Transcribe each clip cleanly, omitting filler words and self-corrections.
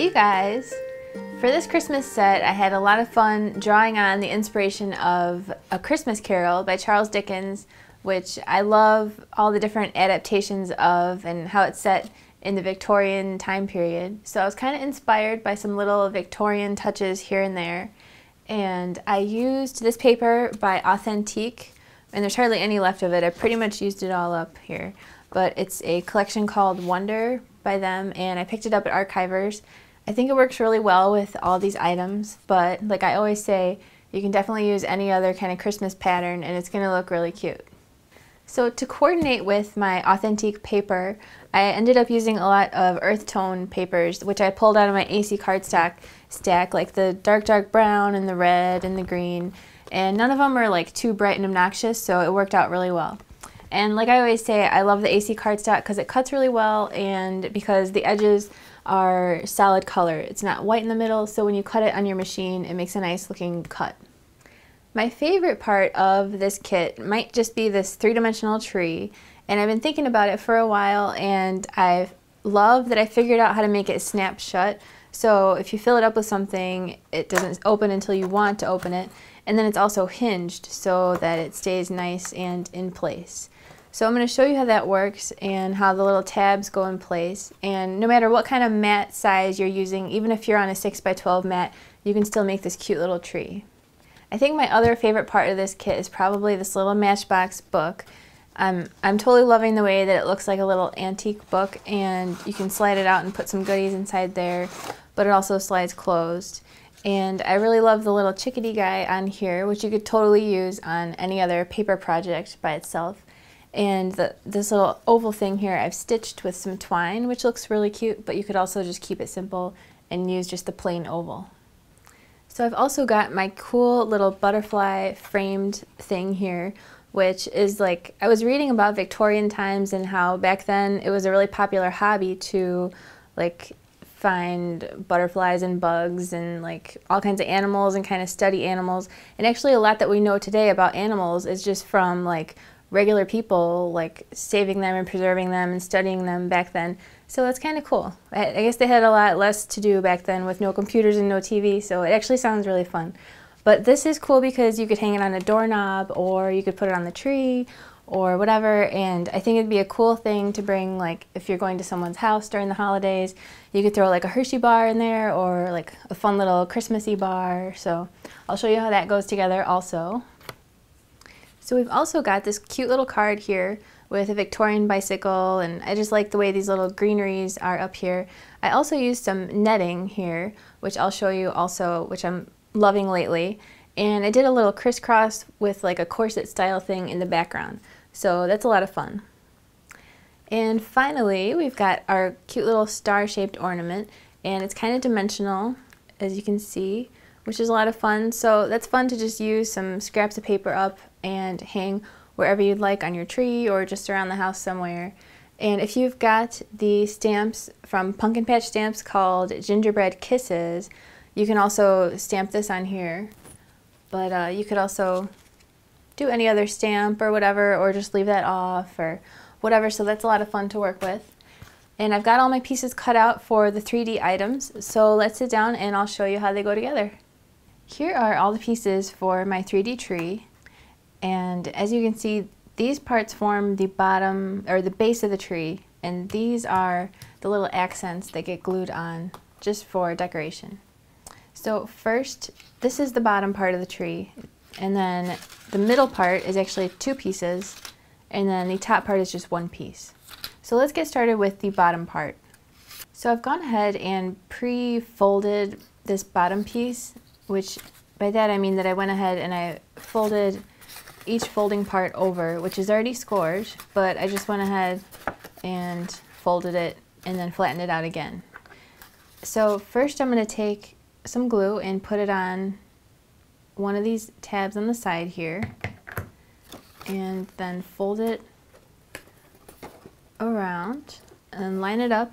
Hey guys! For this Christmas set, I had a lot of fun drawing on the inspiration of A Christmas Carol by Charles Dickens, which I love all the different adaptations of and how it's set in the Victorian time period. So I was kind of inspired by some little Victorian touches here and there. And I used this paper by Authentique, and there's hardly any left of it. I pretty much used it all up here. But it's a collection called Wonder by them, and I picked it up at Archivers. I think it works really well with all these items, but like I always say, you can definitely use any other kind of Christmas pattern and it's going to look really cute. So to coordinate with my Authentique paper, I ended up using a lot of earth tone papers, which I pulled out of my AC cardstock stack, like the dark brown and the red and the green, and none of them are like too bright and obnoxious, so it worked out really well. And like I always say, I love the AC cardstock because it cuts really well and because the edges are solid color. It's not white in the middle, so when you cut it on your machine, it makes a nice looking cut. My favorite part of this kit might just be this three-dimensional tree, and I've been thinking about it for a while, and I love that I figured out how to make it snap shut. So if you fill it up with something, it doesn't open until you want to open it, and then it's also hinged so that it stays nice and in place. So I'm going to show you how that works and how the little tabs go in place. And no matter what kind of mat size you're using, even if you're on a 6x12 mat, you can still make this cute little tree. I think my other favorite part of this kit is probably this little Matchbox book. I'm totally loving the way that it looks like a little antique book, and you can slide it out and put some goodies inside there, but it also slides closed. And I really love the little chickadee guy on here, which you could totally use on any other paper project by itself. And this little oval thing here I've stitched with some twine, which looks really cute, but you could also just keep it simple and use just the plain oval. So I've also got my cool little butterfly framed thing here, which is like, I was reading about Victorian times and how back then it was a really popular hobby to like find butterflies and bugs and like all kinds of animals and kind of study animals. And actually a lot that we know today about animals is just from like regular people like saving them and preserving them and studying them back then. So that's kind of cool. I guess they had a lot less to do back then with no computers and no TV, so it actually sounds really fun. But this is cool because you could hang it on a doorknob or you could put it on the tree or whatever, and I think it'd be a cool thing to bring, like if you're going to someone's house during the holidays, you could throw like a Hershey bar in there or like a fun little Christmassy bar. So I'll show you how that goes together also. So we've also got this cute little card here with a Victorian bicycle, and I just like the way these little greeneries are up here. I also used some netting here, which I'll show you also, which I'm loving lately. And I did a little crisscross with like a corset style thing in the background. So that's a lot of fun. And finally, we've got our cute little star-shaped ornament, and it's kind of dimensional, as you can see, which is a lot of fun. So that's fun to just use some scraps of paper up and hang wherever you'd like on your tree or just around the house somewhere. And if you've got the stamps from Pumpkin Patch Stamps called Gingerbread Kisses, you can also stamp this on here. But you could also do any other stamp or whatever, or just leave that off or whatever. So that's a lot of fun to work with. And I've got all my pieces cut out for the 3D items. So let's sit down and I'll show you how they go together. Here are all the pieces for my 3D tree. And as you can see, these parts form the bottom or the base of the tree, and these are the little accents that get glued on just for decoration. So first, this is the bottom part of the tree, and then the middle part is actually two pieces, and then the top part is just one piece. So let's get started with the bottom part. So I've gone ahead and pre-folded this bottom piece, which by that I mean that I went ahead and I folded each folding part over, which is already scored, but I just went ahead and folded it and then flattened it out again. So first I'm going to take some glue and put it on one of these tabs on the side here, and then fold it around and line it up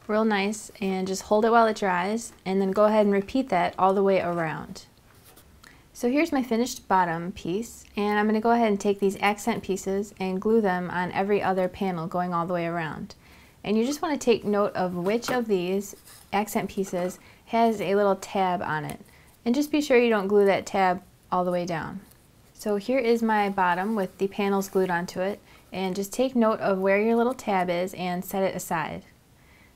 real nice and just hold it while it dries, and then go ahead and repeat that all the way around. So here's my finished bottom piece, and I'm going to go ahead and take these accent pieces and glue them on every other panel going all the way around. And you just want to take note of which of these accent pieces has a little tab on it. And just be sure you don't glue that tab all the way down. So here is my bottom with the panels glued onto it, and just take note of where your little tab is and set it aside.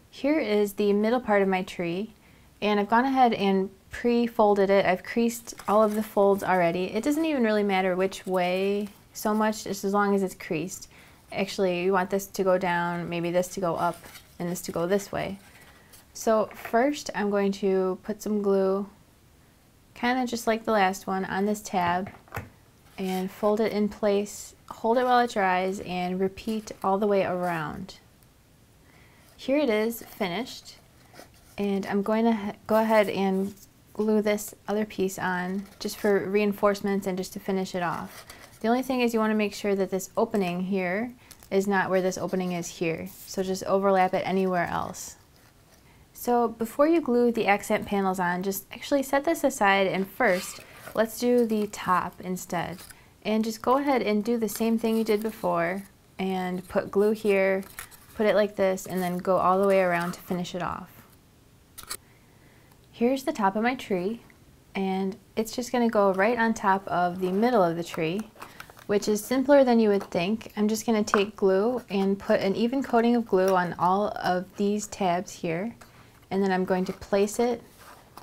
Here is the middle part of my tree, and I've gone ahead and pre-folded it. I've creased all of the folds already. It doesn't even really matter which way so much, just as long as it's creased. Actually, you want this to go down, maybe this to go up, and this to go this way. So first I'm going to put some glue, kind of just like the last one, on this tab, and fold it in place, hold it while it dries, and repeat all the way around. Here it is finished, and I'm going to go ahead and glue this other piece on just for reinforcements and just to finish it off. The only thing is you want to make sure that this opening here is not where this opening is here, so just overlap it anywhere else. So before you glue the accent panels on, just actually set this aside, and first let's do the top instead. And just go ahead and do the same thing you did before and put glue here, put it like this, and then go all the way around to finish it off. Here's the top of my tree, and it's just going to go right on top of the middle of the tree, which is simpler than you would think. I'm just going to take glue and put an even coating of glue on all of these tabs here, and then I'm going to place it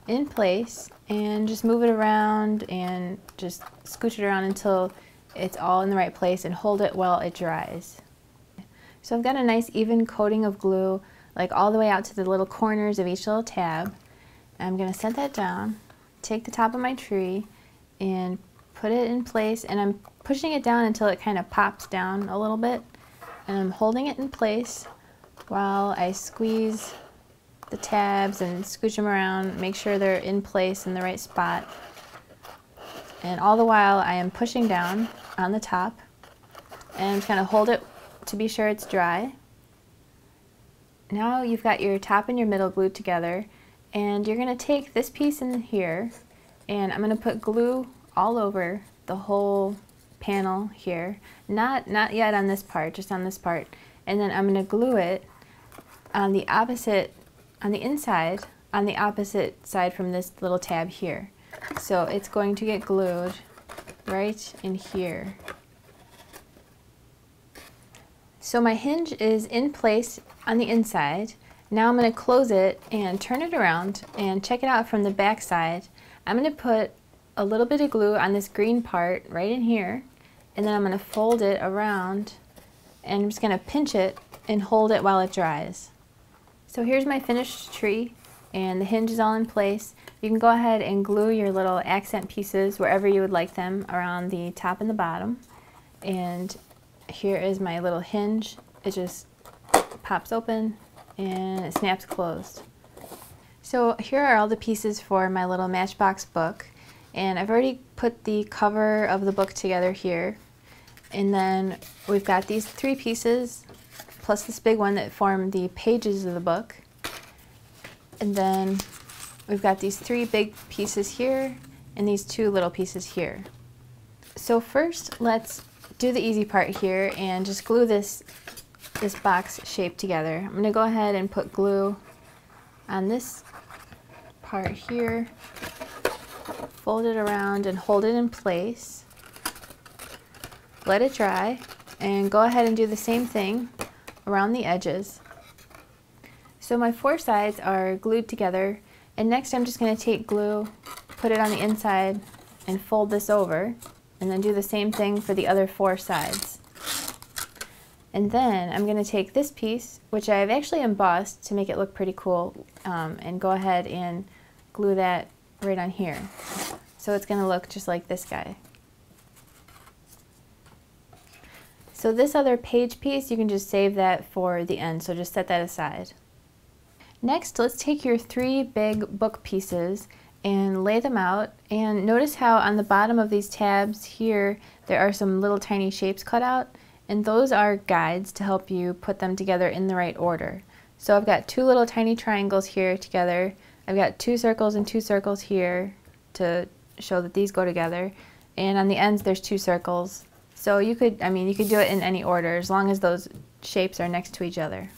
in place and just move it around and just scooch it around until it's all in the right place, and hold it while it dries. So I've got a nice even coating of glue like all the way out to the little corners of each little tab. I'm going to set that down, take the top of my tree and put it in place, and I'm pushing it down until it kind of pops down a little bit, and I'm holding it in place while I squeeze the tabs and scooch them around, make sure they're in place in the right spot. And all the while I am pushing down on the top, and I'm just going to hold it to be sure it's dry. Now you've got your top and your middle glued together, and you're going to take this piece in here, and I'm going to put glue all over the whole panel here. Not yet on this part, just on this part. And then I'm going to glue it on the inside, on the opposite side from this little tab here. So it's going to get glued right in here. So my hinge is in place on the inside. Now I'm going to close it and turn it around and check it out from the back side. I'm going to put a little bit of glue on this green part right in here, and then I'm going to fold it around, and I'm just going to pinch it and hold it while it dries. So here's my finished tree, and the hinge is all in place. You can go ahead and glue your little accent pieces wherever you would like them, around the top and the bottom. And here is my little hinge. It just pops open and it snaps closed. So here are all the pieces for my little Matchbox book, and I've already put the cover of the book together here. And then we've got these three pieces plus this big one that form the pages of the book. And then we've got these three big pieces here and these two little pieces here. So first let's do the easy part here and just glue this box shape together. I'm going to go ahead and put glue on this part here, fold it around and hold it in place. Let it dry and go ahead and do the same thing around the edges. So my four sides are glued together, and next I'm just going to take glue, put it on the inside and fold this over, and then do the same thing for the other four sides. And then I'm going to take this piece, which I've actually embossed to make it look pretty cool, and go ahead and glue that right on here. So it's going to look just like this guy. So this other page piece, you can just save that for the end, so just set that aside. Next, let's take your three big book pieces and lay them out, and notice how on the bottom of these tabs here there are some little tiny shapes cut out, and those are guides to help you put them together in the right order. So I've got two little tiny triangles here together, I've got two circles and two circles here to show that these go together, and on the ends there's two circles. So you could do it in any order as long as those shapes are next to each other.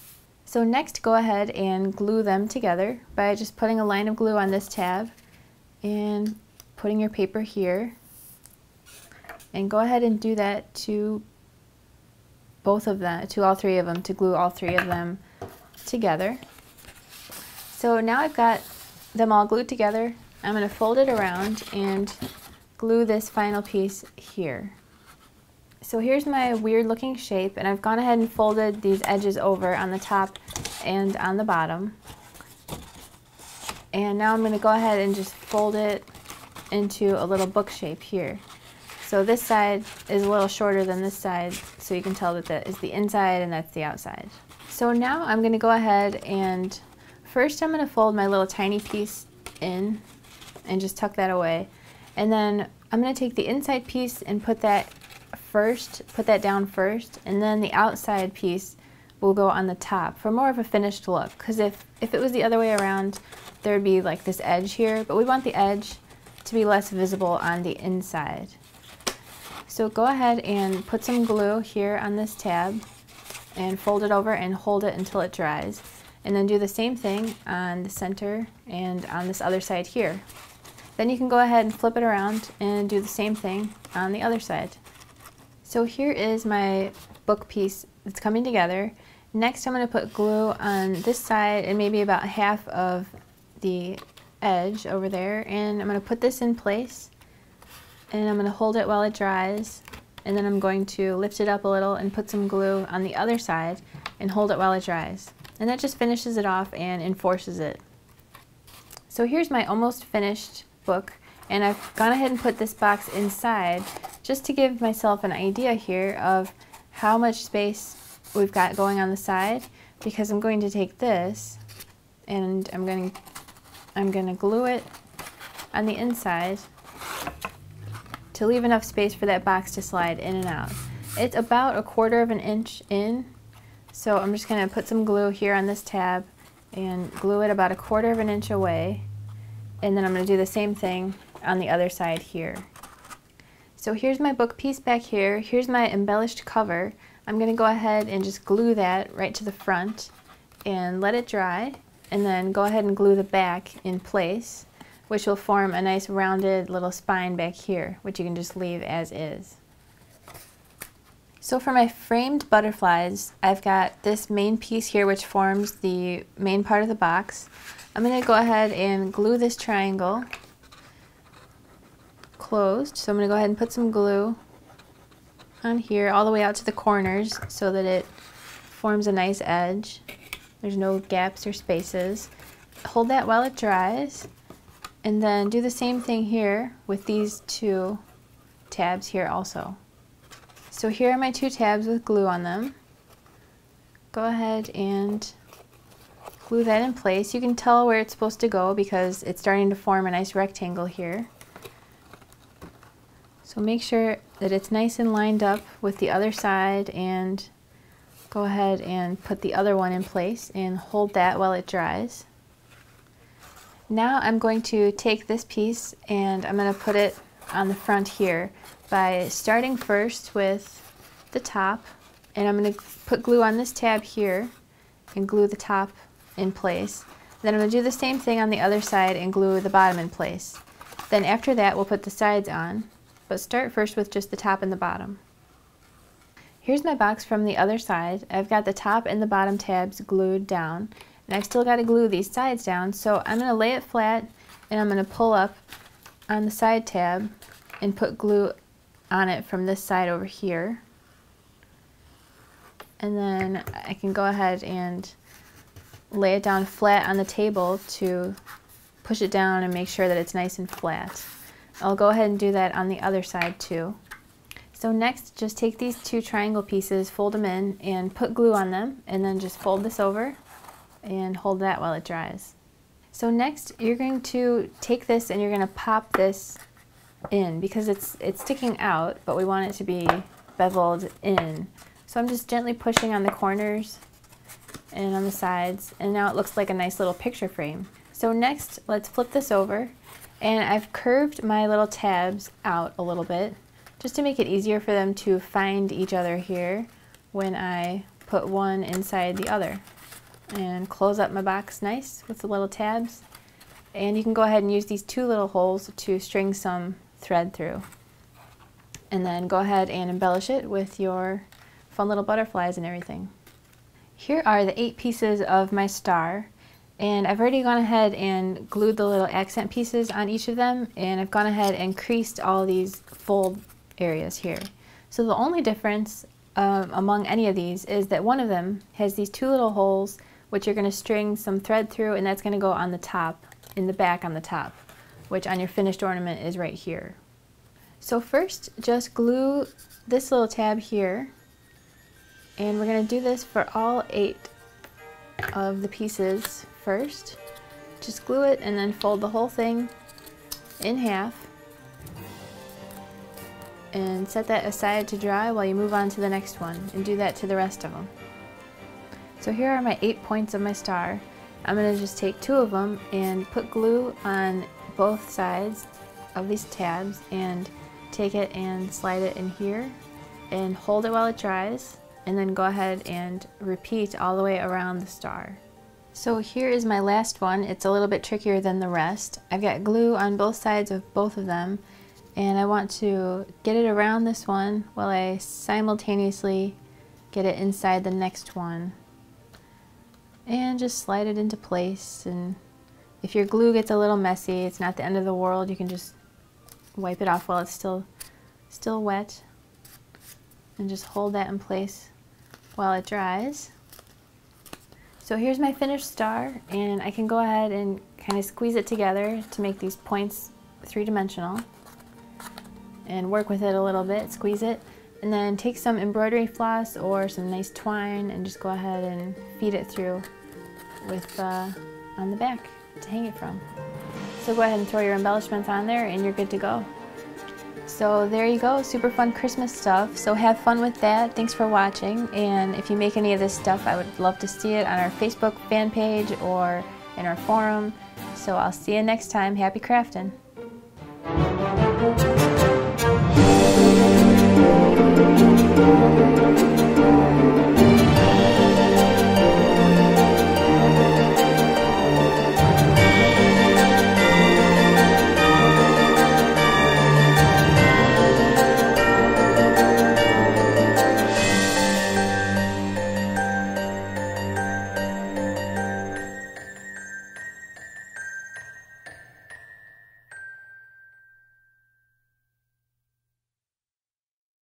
So next, go ahead and glue them together by just putting a line of glue on this tab and putting your paper here. And go ahead and do that to both of them, to all three of them, to glue all three of them together. So now I've got them all glued together. I'm going to fold it around and glue this final piece here. So here's my weird looking shape, and I've gone ahead and folded these edges over on the top and on the bottom. And now I'm going to go ahead and just fold it into a little book shape here. So this side is a little shorter than this side, so you can tell that that is the inside and that's the outside. So now I'm going to go ahead and first I'm going to fold my little tiny piece in and just tuck that away. And then I'm going to take the inside piece and put that down first, and then the outside piece will go on the top for more of a finished look. Because if it was the other way around, there would be like this edge here, but we want the edge to be less visible on the inside. So go ahead and put some glue here on this tab and fold it over and hold it until it dries. And then do the same thing on the center and on this other side here. Then you can go ahead and flip it around and do the same thing on the other side. So here is my book piece that's coming together. Next I'm going to put glue on this side and maybe about half of the edge over there, and I'm going to put this in place and I'm going to hold it while it dries, and then I'm going to lift it up a little and put some glue on the other side and hold it while it dries. And that just finishes it off and enforces it. So here's my almost finished book, and I've gone ahead and put this box inside just to give myself an idea here of how much space we've got going on the side, because I'm going to take this and I'm going to glue it on the inside to leave enough space for that box to slide in and out. It's about 1/4 of an inch in, so I'm just going to put some glue here on this tab and glue it about 1/4 of an inch away, and then I'm going to do the same thing on the other side here. So here's my book piece back here. Here's my embellished cover. I'm going to go ahead and just glue that right to the front and let it dry, and then go ahead and glue the back in place, which will form a nice rounded little spine back here, which you can just leave as is. So for my framed butterflies, I've got this main piece here which forms the main part of the box. I'm going to go ahead and glue this triangle closed. So I'm going to go ahead and put some glue on here all the way out to the corners so that it forms a nice edge. There's no gaps or spaces. Hold that while it dries, and then do the same thing here with these two tabs here also. So here are my two tabs with glue on them. Go ahead and glue that in place. You can tell where it's supposed to go because it's starting to form a nice rectangle here. So make sure that it's nice and lined up with the other side, and go ahead and put the other one in place and hold that while it dries. Now I'm going to take this piece and I'm going to put it on the front here by starting first with the top, and I'm going to put glue on this tab here and glue the top in place. Then I'm going to do the same thing on the other side and glue the bottom in place. Then after that we'll put the sides on, but start first with just the top and the bottom. Here's my box from the other side. I've got the top and the bottom tabs glued down, and I've still got to glue these sides down, so I'm going to lay it flat and I'm going to pull up on the side tab and put glue on it from this side over here. And then I can go ahead and lay it down flat on the table to push it down and make sure that it's nice and flat. I'll go ahead and do that on the other side too. So next, just take these two triangle pieces, fold them in, and put glue on them, and then just fold this over and hold that while it dries. So next, you're going to take this and you're going to pop this in because it's sticking out, but we want it to be beveled in. So I'm just gently pushing on the corners and on the sides, and now it looks like a nice little picture frame. So next, let's flip this over, and I've curved my little tabs out a little bit just to make it easier for them to find each other here when I put one inside the other. and close up my box nice with the little tabs. And you can go ahead and use these 2 little holes to string some thread through. And then go ahead and embellish it with your fun little butterflies and everything. Here are the 8 pieces of my star, and I've already gone ahead and glued the little accent pieces on each of them, and I've gone ahead and creased all these fold areas here. So the only difference among any of these is that one of them has these 2 little holes which you're going to string some thread through, and that's going to go on the top, in the back on the top, which on your finished ornament is right here. So first, just glue this little tab here, and we're going to do this for all 8 of the pieces first. Just glue it and then fold the whole thing in half and set that aside to dry while you move on to the next one, and do that to the rest of them. So here are my 8 points of my star. I'm going to just take 2 of them and put glue on both sides of these tabs and take it and slide it in here and hold it while it dries, and then go ahead and repeat all the way around the star. So here is my last one. It's a little bit trickier than the rest. I've got glue on both sides of both of them, and I want to get it around this one while I simultaneously get it inside the next one. And just slide it into place, and if your glue gets a little messy, it's not the end of the world. You can just wipe it off while it's still wet, and just hold that in place while it dries. So here's my finished star, and I can go ahead and kind of squeeze it together to make these points 3-dimensional, and work with it a little bit, squeeze it, and then take some embroidery floss or some nice twine and just go ahead and feed it through with on the back to hang it from. So go ahead and throw your embellishments on there and you're good to go. So there you go, super fun Christmas stuff. So have fun with that. Thanks for watching, and if you make any of this stuff, I would love to see it on our Facebook fan page or in our forum. So I'll see you next time. Happy crafting!